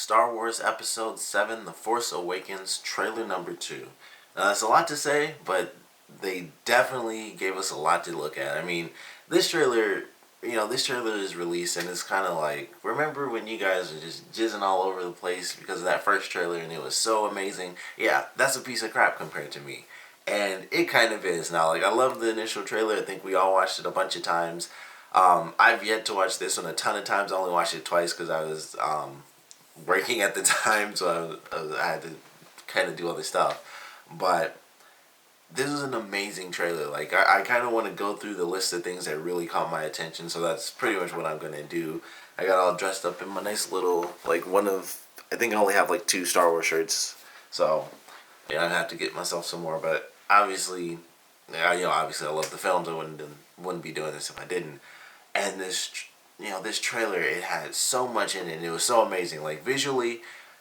Star Wars Episode VII: The Force Awakens trailer number 2. Now, that's a lot to say, but they definitely gave us a lot to look at. I mean, this trailer, this trailer is released and it's kind of like, remember when you guys were just jizzing all over the place because of that first trailer and it was so amazing? Yeah, that's a piece of crap compared to me. And it kind of is now. Like, I love the initial trailer. I think we all watched it a bunch of times. I've yet to watch this one a ton of times. I only watched it twice because I was working at the time, so I had to kind of do other stuff. But this is an amazing trailer. Like, I kind of want to go through the list of things that really caught my attention, so that's pretty much what I'm going to do. I got all dressed up in my nice little, like, I think I only have like 2 Star Wars shirts, so yeah, I have to get myself some more, but obviously, yeah, obviously I love the films. I wouldn't be doing this if I didn't. And this trailer, it had so much in it, and it was so amazing. Like, visually,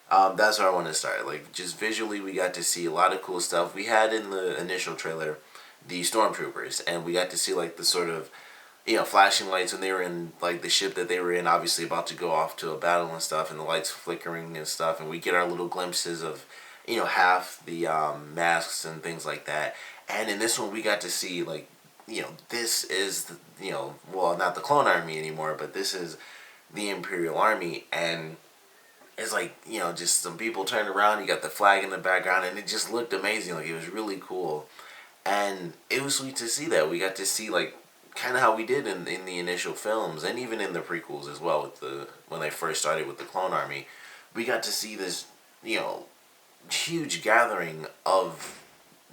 that's where I want to start. Like, just visually, we got to see a lot of cool stuff. We had in the initial trailer the stormtroopers, and we got to see like the sort of flashing lights when they were in like the ship that they were in, obviously about to go off to a battle and stuff, and the lights flickering and stuff, and we get our little glimpses of half the masks and things like that. And in this one, we got to see like this is the, well, not the clone army anymore, but this is the Imperial Army, and it's like just some people turned around. You got the flag in the background, and it just looked amazing. Like, it was really cool, and it was sweet to see that. We got to see like kind of how we did in the initial films, and even in the prequels as well. With the when they first started with the clone army, we got to see this huge gathering of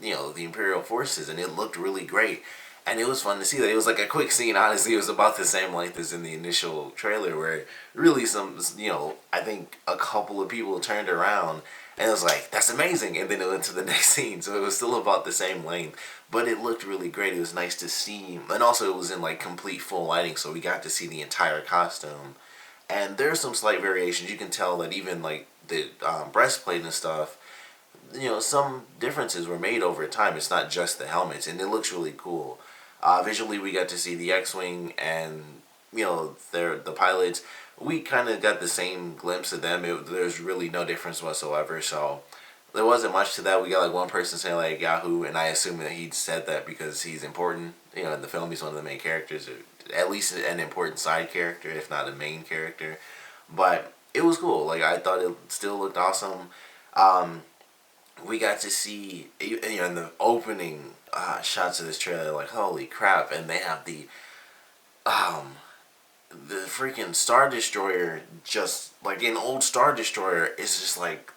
the Imperial forces, and it looked really great. And it was fun to see that. It was like a quick scene. Honestly, it was about the same length as in the initial trailer, where really I think a couple of people turned around and it was like, that's amazing, and then it went to the next scene. So it was still about the same length, but it looked really great. It was nice to see, and also it was in like complete full lighting, so we got to see the entire costume. And there's some slight variations. You can tell that even like the breastplate and stuff, some differences were made over time. It's not just the helmets, and it looks really cool. Visually, we got to see the X-wing and the pilots. We kind of got the same glimpse of them. There's really no difference whatsoever. So there wasn't much to that. We got like one person saying like Yahoo, and I assume that he said that because he's important. In the film, he's one of the main characters, or at least an important side character, if not a main character. But it was cool. Like, I thought it still looked awesome. We got to see in the opening shots of this trailer, like, holy crap. And they have um the freaking Star Destroyer, just like an old Star Destroyer, is just like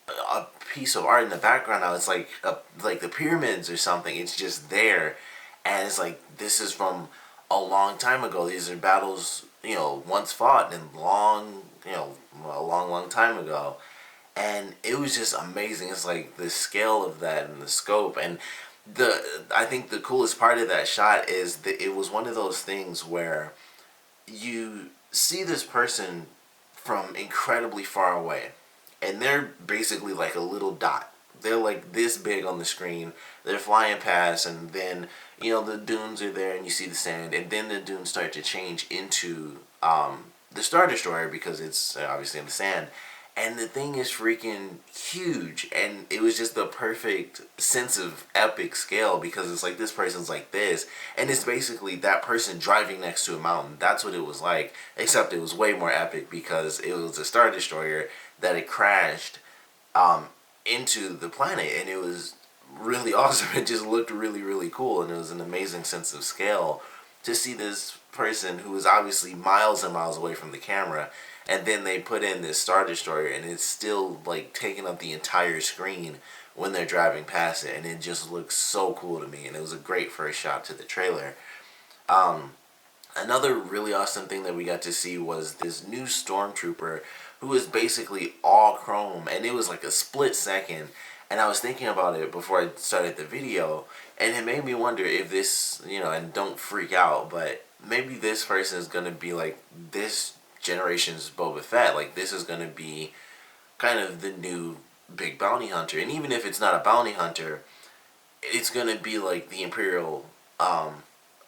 a piece of art in the background now. It's like the pyramids or something. It's just there, and it's like, this is from a long time ago. These are battles once fought and a long time ago. And it was just amazing. It's like the scale of that and the scope, and I think the coolest part of that shot is that it was one of those things where you see this person from incredibly far away, and they're basically like a little dot. They're like this big on the screen. They're flying past, and then the dunes are there, and you see the sand, and then the dunes start to change into the Star Destroyer because it's obviously in the sand. And the thing is freaking huge, and it was just the perfect sense of epic scale, because it's like, this person's like this, and it's basically that person driving next to a mountain. That's what it was like, except it was way more epic because it was a Star Destroyer that it crashed into the planet, and it was really awesome. It just looked really, really cool, and it was an amazing sense of scale to see this person who was obviously miles and miles away from the camera, and then they put in this Star Destroyer, and it's still like taking up the entire screen when they're driving past it, and it just looks so cool to me. And it was a great first shot to the trailer. Another really awesome thing that we got to see was this new stormtrooper who is basically all chrome, and it was like a split second, and I was thinking about it before I started the video, and it made me wonder if this, and don't freak out, but maybe this person is going to be like this generation's Boba Fett. Like, this is going to be kind of the new big bounty hunter. And even if it's not a bounty hunter, it's going to be like the Imperial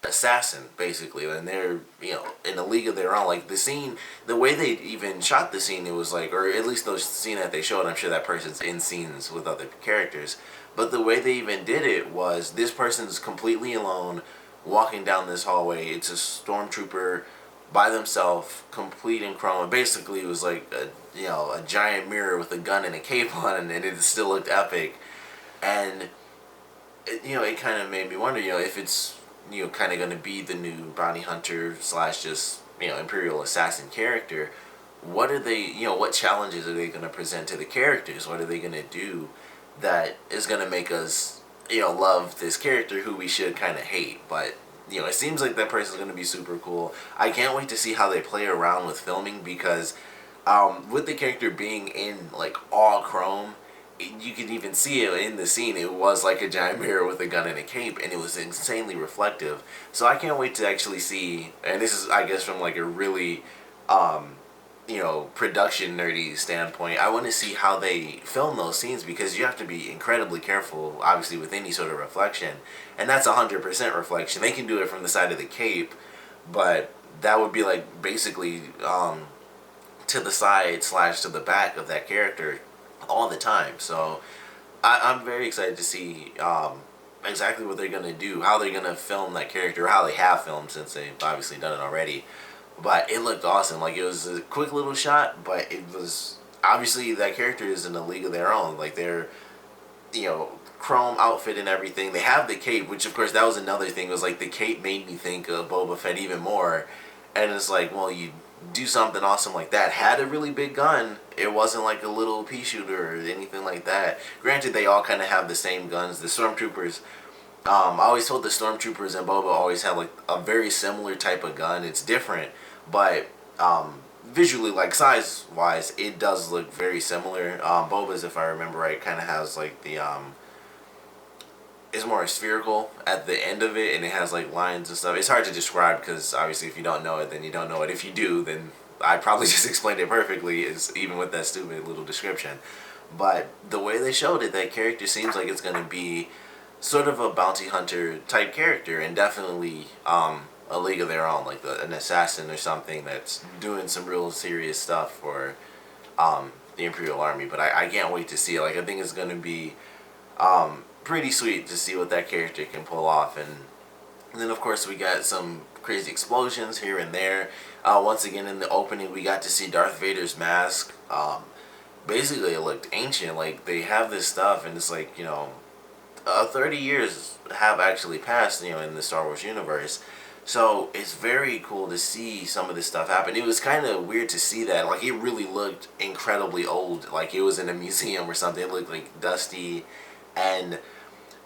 assassin basically, and they're in a league of their own. Like the scene, the way they even shot the scene, it was like, or at least the scene that they showed, I'm sure that person's in scenes with other characters, but the way they even did it was this person's completely alone walking down this hallway. It's a stormtrooper by themselves, complete in chrome, and basically it was like a giant mirror with a gun and a cape on, and it still looked epic. And it kind of made me wonder, if it's kind of going to be the new bounty hunter slash just imperial assassin character. What are they? What challenges are they going to present to the characters? What are they going to do that is going to make us love this character who we should kind of hate? But it seems like that person's going to be super cool. I can't wait to see how they play around with filming, because with the character being in like all chrome, you can even see it in the scene. It was like a giant mirror with a gun and a cape, and it was insanely reflective. So I can't wait to actually see, and this is, I guess, from like a really production nerdy standpoint, I want to see how they film those scenes, because you have to be incredibly careful, obviously, with any sort of reflection. And that's 100% reflection. They can do it from the side of the cape, but that would be like basically to the side slash to the back of that character all the time. So I'm very excited to see exactly what they're going to do, how they're going to film that character, how they have filmed, since they've obviously done it already. But it looked awesome. Like, it was a quick little shot, but it was obviously, that character is in a league of their own. Like, they're chrome outfit and everything. They have the cape, which of course that was another thing. Was like the cape made me think of Boba Fett even more. And it's like, well, you do something awesome like that, had a really big gun. It wasn't like a little pea shooter or anything like that. Granted, they all kind of have the same guns. The stormtroopers, I always told the stormtroopers and Boba always have like a very similar type of gun. It's different, but visually, like size wise, it does look very similar. Boba's, if I remember right, kind of has like the it's more spherical at the end of it, and it has like lines and stuff. It's hard to describe, because obviously if you don't know it, then you don't know it. If you do, then I probably just explained it perfectly, is even with that stupid little description. But the way they showed it, that character seems like it's going to be sort of a bounty hunter type character, and definitely a league of their own, like an assassin or something that's doing some real serious stuff for the Imperial Army. But I can't wait to see it. Like, I think it's going to be pretty sweet to see what that character can pull off. And then of course we got some crazy explosions here and there. Once again, in the opening, we got to see Darth Vader's mask. Basically, it looked ancient. Like, they have this stuff, and it's like 30 years have actually passed in the Star Wars universe. So it's very cool to see some of this stuff happen. It was kind of weird to see that. Like, it really looked incredibly old. Like, it was in a museum or something. It looked like dusty. And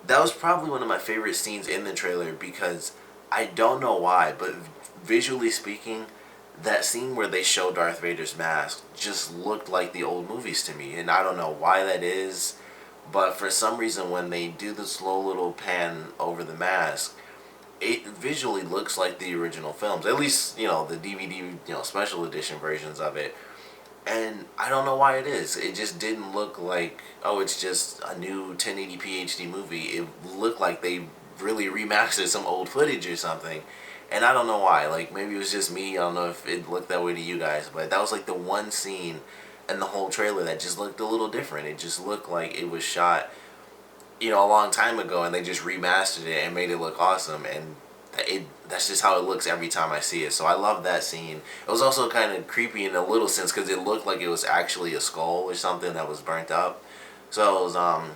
that was probably one of my favorite scenes in the trailer, because I don't know why, but visually speaking, that scene where they show Darth Vader's mask just looked like the old movies to me. And I don't know why that is, but for some reason when they do the slow little pan over the mask, it visually looks like the original films. At least, the DVD, special edition versions of it. And I don't know why it is. It just didn't look like, oh, it's just a new 1080p HD movie. It looked like they really remastered some old footage or something. And I don't know why. Like, maybe it was just me. I don't know if it looked that way to you guys. But that was like the one scene in the whole trailer that just looked a little different. It just looked like it was shot, a long time ago, and they just remastered it and made it look awesome. And that's just how it looks every time I see it. So I love that scene. It was also kind of creepy in a little sense, because it looked like it was actually a skull or something that was burnt up. So it was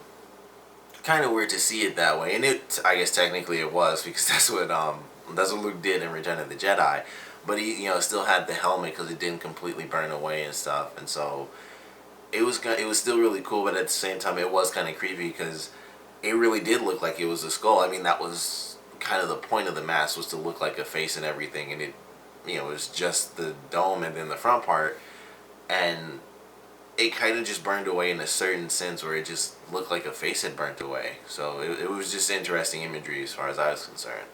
kind of weird to see it that way. And I guess technically it was, because that's what Luke did in Return of the Jedi. But he still had the helmet, because it didn't completely burn away and stuff. And so it was still really cool, but at the same time it was kind of creepy, because it really did look like it was a skull. I mean, that was kind of the point of the mask, was to look like a face and everything, and it was just the dome and then the front part, and it kind of just burned away in a certain sense, where it just looked like a face had burnt away. So it was just interesting imagery as far as I was concerned.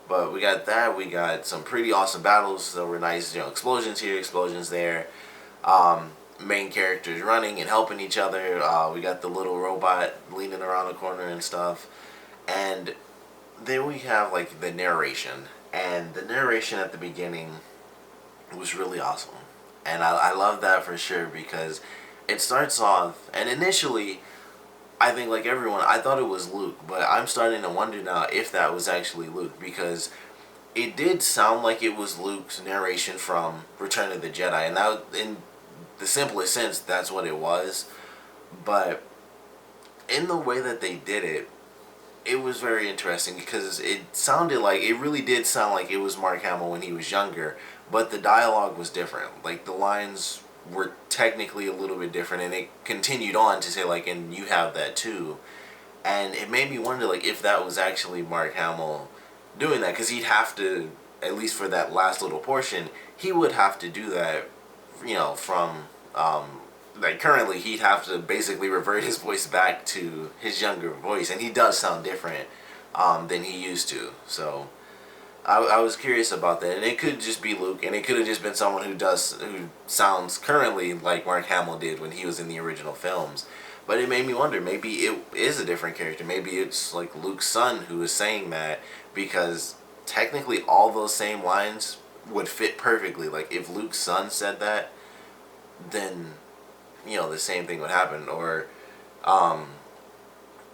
But we got that. We got some pretty awesome battles. So we're nice, explosions here, explosions there. Main characters running and helping each other. We got the little robot leaning around the corner and stuff. And then we have like the narration, And the narration at the beginning was really awesome. And I love that for sure because it starts off, and initially, I think like everyone, I thought it was Luke, but I'm starting to wonder now if that was actually Luke because it did sound like it was Luke's narration from Return of the Jedi, and that, in the simplest sense, that's what it was. But in the way that they did it, it was very interesting because it sounded like, it really did sound like it was Mark Hamill when he was younger, but the dialogue was different. Like the lines were technically a little bit different, and it continued on to say like, and you have that too, and it made me wonder like if that was actually Mark Hamill doing that, because he'd have to, at least for that last little portion, he would have to do that, from like currently he'd have to basically revert his voice back to his younger voice, and he does sound different than he used to. So I was curious about that, and it could just be Luke, and it could have just been someone who sounds currently like Mark Hamill did when he was in the original films. But it made me wonder, maybe it is a different character. Maybe it's like Luke's son who is saying that, because technically all those same lines would fit perfectly. Like if Luke's son said that, then the same thing would happen. Or Han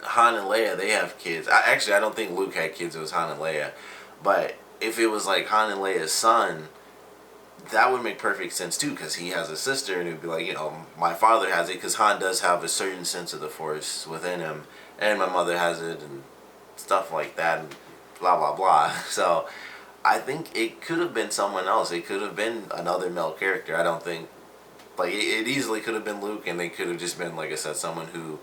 and Leia, they have kids. Actually, I don't think Luke had kids. It was Han and Leia. But if it was like Han and Leia's son, that would make perfect sense too, because he has a sister, and it would be like, my father has it, because Han does have a certain sense of the Force within him, and my mother has it, and stuff like that, and blah blah blah. So I think it could have been someone else. It could have been another male character. I don't think, like, it easily could have been Luke, and they could have just been, like I said, someone who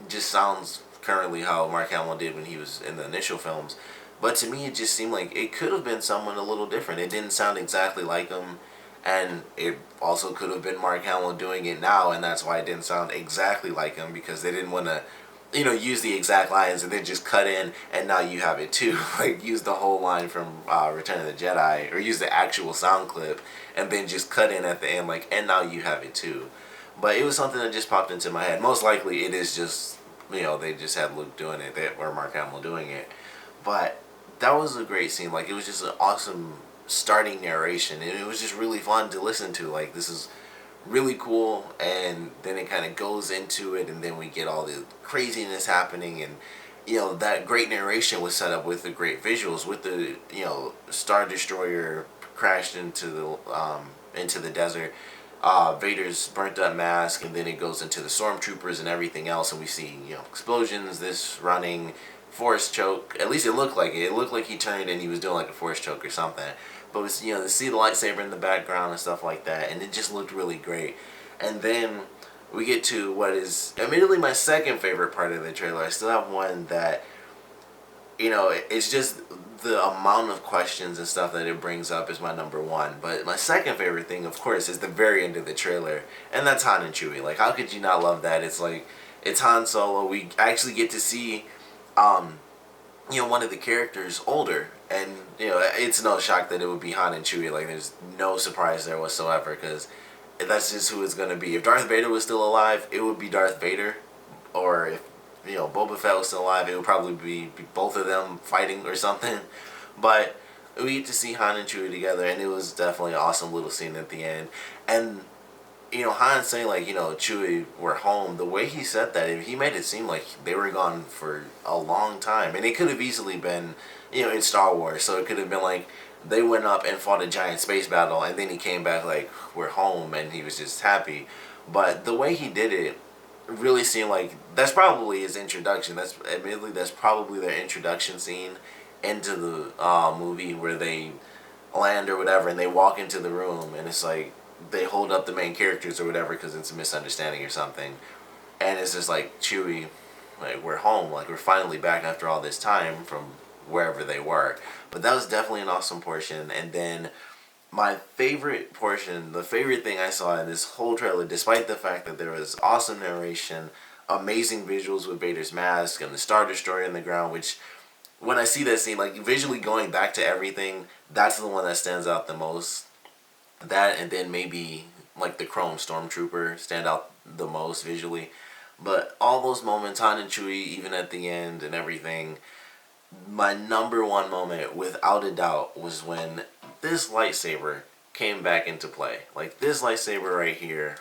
just sounds currently how Mark Hamill did when he was in the initial films. But to me, it just seemed like it could have been someone a little different. It didn't sound exactly like him, and it also could have been Mark Hamill doing it now, and that's why it didn't sound exactly like him, because they didn't want to, use the exact lines and then just cut in, and now you have it too. Like, use the whole line from Return of the Jedi, or use the actual sound clip, and then just cut in at the end, like, and now you have it too. But it was something that just popped into my head. Most likely it is just, they just had Luke doing it, or Mark Hamill doing it. But that was a great scene. Like, it was just an awesome starting narration, and it was just really fun to listen to. Like, this is really cool, and then it kind of goes into it, and then we get all the craziness happening, and that great narration was set up with the great visuals, with the Star Destroyer crashed into the desert, Vader's burnt up mask, and then it goes into the stormtroopers and everything else, and we see explosions, this running, force choke. At least it looked like it. It looked like he turned and he was doing like a force choke or something. But it was, to see the lightsaber in the background and stuff like that, and it just looked really great. And then we get to what is admittedly my second favorite part of the trailer. I still have one that, it's just the amount of questions and stuff that it brings up is my number one. But my second favorite thing, of course, is the very end of the trailer, and that's Han and Chewie. Like, how could you not love that? It's like, it's Han Solo. We actually get to see one of the characters older, and it's no shock that it would be Han and Chewie. Like, there's no surprise there whatsoever, because that's just who it's gonna be. If Darth Vader was still alive, it would be Darth Vader, or if Boba Fett was still alive, it would probably be both of them fighting or something. But we get to see Han and Chewie together, and it was definitely an awesome little scene at the end. And Han saying, like, Chewie, we're home. The way he said that, he made it seem like they were gone for a long time. And it could have easily been, in Star Wars. So it could have been like, they went up and fought a giant space battle, and then he came back like, we're home, and he was just happy. But the way he did it really seemed like, that's probably his introduction. Admittedly, that's probably their introduction scene into the movie, where they land or whatever, and they walk into the room, and it's like, they hold up the main characters or whatever because it's a misunderstanding or something, and it's just like, Chewie, like, we're home, like, we're finally back after all this time from wherever they were. But that was definitely an awesome portion. And then my favorite portion, the favorite thing I saw in this whole trailer, despite the fact that there was awesome narration, amazing visuals with Vader's mask and the Star Destroyer in the ground, which, when I see that scene, like, visually going back to everything, that's the one that stands out the most. That, and then maybe like the Chrome Stormtrooper stand out the most visually. But all those moments, Han and Chewie, even at the end and everything, my number one moment, without a doubt, was when this lightsaber came back into play. Like, this lightsaber right here,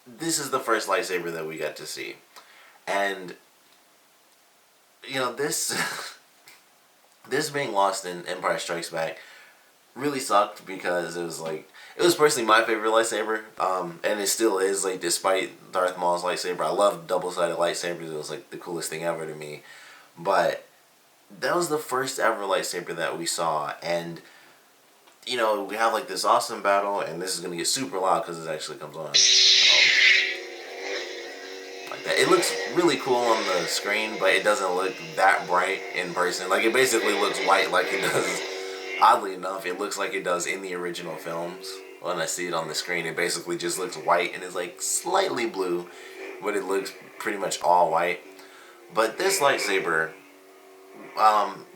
this is the first lightsaber that we got to see. And, this this being lost in Empire Strikes Back really sucked because it was personally my favorite lightsaber, and it still is, like, despite Darth Maul's lightsaber. I love double-sided lightsabers. It was, like, the coolest thing ever to me. But that was the first ever lightsaber that we saw, and, we have, like, this awesome battle, and this is going to get super loud because it actually comes on. Like that. It looks really cool on the screen, but it doesn't look that bright in person. Like, it basically looks white like it does. Oddly enough, it looks like it does in the original films. When I see it on the screen, it basically just looks white and is, like, slightly blue, but it looks pretty much all white. But this lightsaber,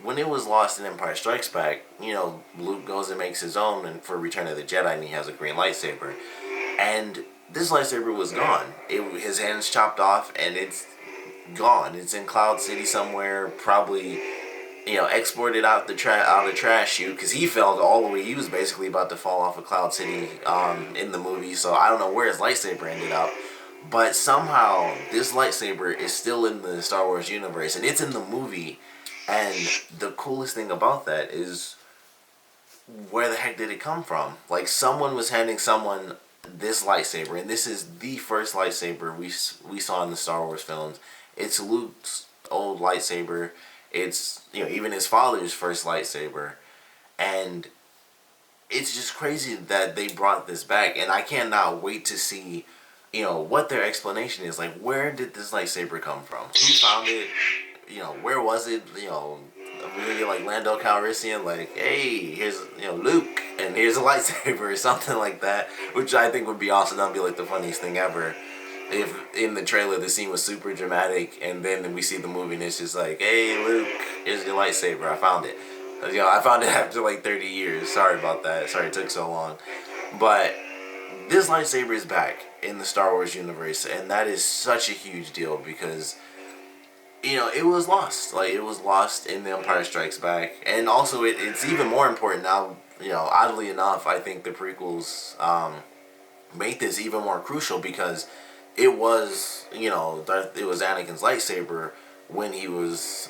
when it was lost in Empire Strikes Back, Luke goes and makes his own and for Return of the Jedi, and he has a green lightsaber. And this lightsaber was gone. His hand's chopped off, and it's gone. It's in Cloud City somewhere, probably, exported out the trash chute, because he fell all the way. He was basically about to fall off of Cloud City in the movie, so I don't know where his lightsaber ended up. But somehow, this lightsaber is still in the Star Wars universe, and it's in the movie. And the coolest thing about that is, where the heck did it come from? Like, someone was handing someone this lightsaber, and this is the first lightsaber we saw in the Star Wars films. It's Luke's old lightsaber. It's, even his father's first lightsaber. And it's just crazy that they brought this back, and I cannot wait to see, what their explanation is. Like, where did this lightsaber come from? Who found it? Where was it? Really, like, Lando Calrissian, like, hey, here's, Luke, and here's a lightsaber, or something like that, which I think would be awesome. That'd be, like, the funniest thing ever. If in the trailer the scene was super dramatic, and then we see the movie and it's just like, hey, Luke, here's your lightsaber, I found it. I found it after, like, 30 years. Sorry about that. Sorry it took so long. But this lightsaber is back in the Star Wars universe, and that is such a huge deal because, it was lost. Like, it was lost in The Empire Strikes Back. And also, it's even more important now, oddly enough, I think the prequels make this even more crucial because it was, it was Anakin's lightsaber when he was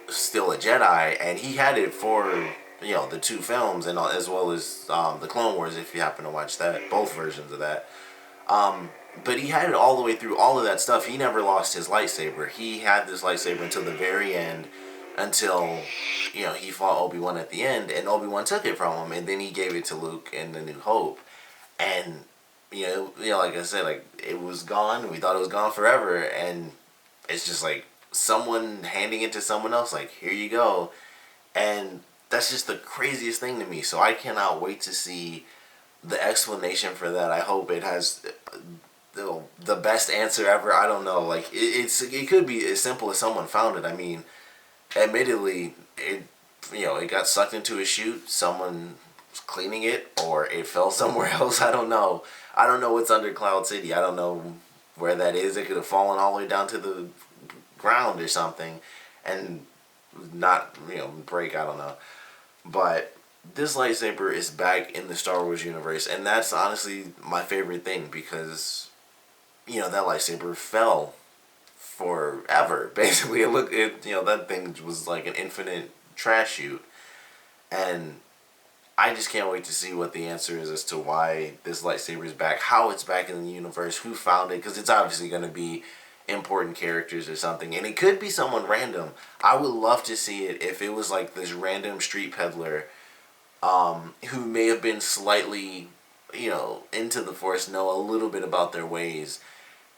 still a Jedi, and he had it for, the two films, and as well as the Clone Wars, if you happen to watch that, both versions of that. But he had it all the way through all of that stuff. He never lost his lightsaber. He had this lightsaber until the very end, until, he fought Obi-Wan at the end, and Obi-Wan took it from him, and then he gave it to Luke in The New Hope. And, like I said, like, it was gone. We thought it was gone forever, and it's just like someone handing it to someone else, like, here you go. And that's just the craziest thing to me. So I cannot wait to see the explanation for that. I hope it has the best answer ever. I don't know. Like, it could be as simple as someone found it. I mean, admittedly, it got sucked into a chute. Someone was cleaning it, or it fell somewhere else. I don't know. I don't know what's under Cloud City. I don't know where that is. It could have fallen all the way down to the ground or something, and not break. I don't know. But this lightsaber is back in the Star Wars universe, and that's honestly my favorite thing because, that lightsaber fell forever. Basically, that thing was like an infinite trash chute, and I just can't wait to see what the answer is as to why this lightsaber is back, how it's back in the universe, who found it, because it's obviously going to be important characters or something, and it could be someone random. I would love to see it if it was like this random street peddler who may have been slightly, into the Force, know a little bit about their ways,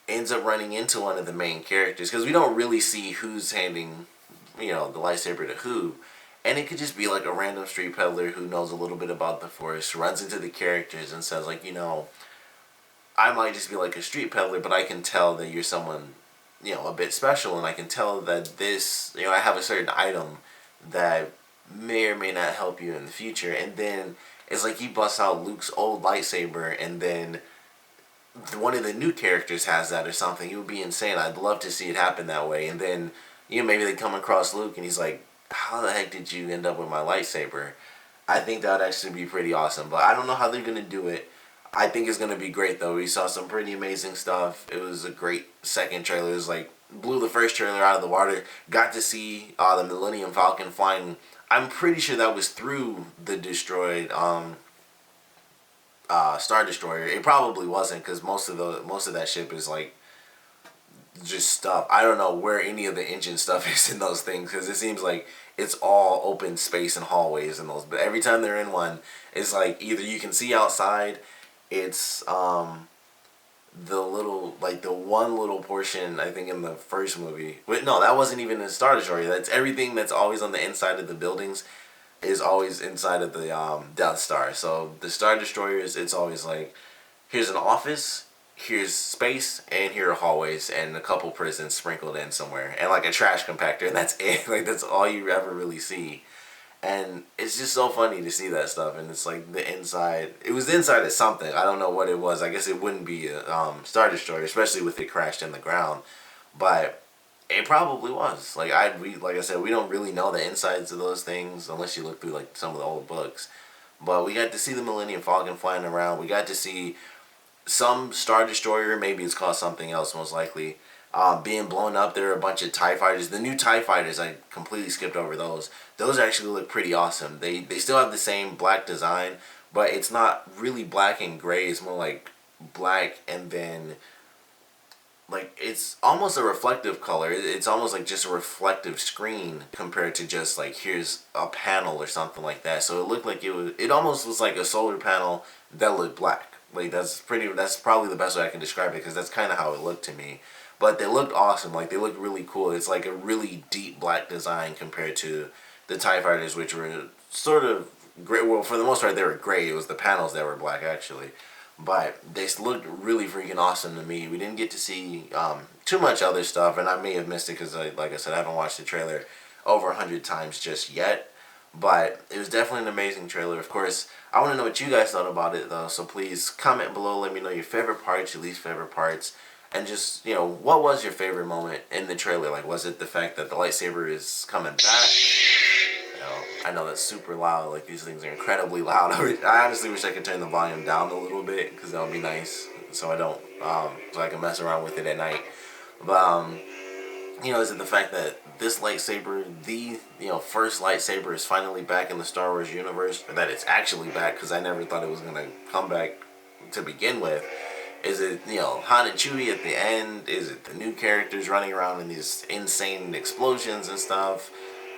ends up running into one of the main characters, because we don't really see who's handing, the lightsaber to who. And it could just be like a random street peddler who knows a little bit about the Force, runs into the characters and says, like, I might just be like a street peddler, but I can tell that you're someone, a bit special, and I can tell that this, I have a certain item that may or may not help you in the future. And then it's like he busts out Luke's old lightsaber, and then one of the new characters has that or something. It would be insane. I'd love to see it happen that way. And then, maybe they come across Luke and he's like, how the heck did you end up with my lightsaber? I think that would actually be pretty awesome, but I don't know how they're gonna do it. I think it's gonna be great though. We saw some pretty amazing stuff. It was a great second trailer. It was like blew the first trailer out of the water. Got to see the Millennium Falcon flying. I'm pretty sure that was through the destroyed Star Destroyer. It probably wasn't because most of that ship is like just stuff. I don't know where any of the engine stuff is in those things because it seems like it's all open space and hallways in those. But every time they're in one, it's like either you can see outside. It's the little like the one little portion I think in the first movie. Wait, no, that wasn't even in Star Destroyer. That's everything that's always on the inside of the buildings is always inside of the Death Star. So the Star Destroyers, it's always like here's an office, here's space, and here are hallways and a couple prisons sprinkled in somewhere, and like a trash compactor, and that's it. Like that's all you ever really see. And it's just so funny to see that stuff, and it's like the inside. It was the inside of something. I don't know what it was. I guess it wouldn't be a Star Destroyer, especially with it crashed in the ground. But it probably was. Like I said, we don't really know the insides of those things unless you look through like some of the old books. But we got to see the Millennium Falcon flying around. We got to see some Star Destroyer, maybe it's called something else most likely, being blown up. There are a bunch of TIE fighters. The new TIE fighters, I completely skipped over those. Those actually look pretty awesome. They still have the same black design, but it's not really black and gray. It's more like black and then like it's almost a reflective color. It's almost like just a reflective screen compared to just like here's a panel or something like that. So it looked like it almost was like a solar panel that looked black. Like that's probably the best way I can describe it because that's kind of how it looked to me. But they looked awesome. Like they looked really cool. It's like a really deep black design compared to the TIE fighters, which were sort of gray. Well, for the most part, they were gray. It was the panels that were black actually. But they looked really freaking awesome to me. We didn't get to see too much other stuff, and I may have missed it because, like I said, I haven't watched the trailer over 100 times just yet. But it was definitely an amazing trailer. Of course, I want to know what you guys thought about it, though. So please comment below. Let me know your favorite parts, your least favorite parts. And just, what was your favorite moment in the trailer? Like, was it the fact that the lightsaber is coming back? I know that's super loud. Like, these things are incredibly loud. I honestly wish I could turn the volume down a little bit because that would be nice. So I don't, so I can mess around with it at night. But, is it the fact that this lightsaber, the, first lightsaber is finally back in the Star Wars universe? Or that it's actually back because I never thought it was going to come back to begin with. Is it, Han and Chewie at the end? Is it the new characters running around in these insane explosions and stuff?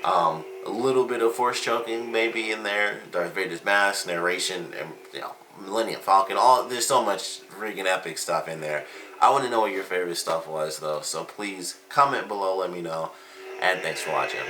A little bit of force choking maybe in there. Darth Vader's mask, narration, and, Millennium Falcon. There's so much freaking epic stuff in there. I want to know what your favorite stuff was, though. So please comment below, let me know. And thanks for watching.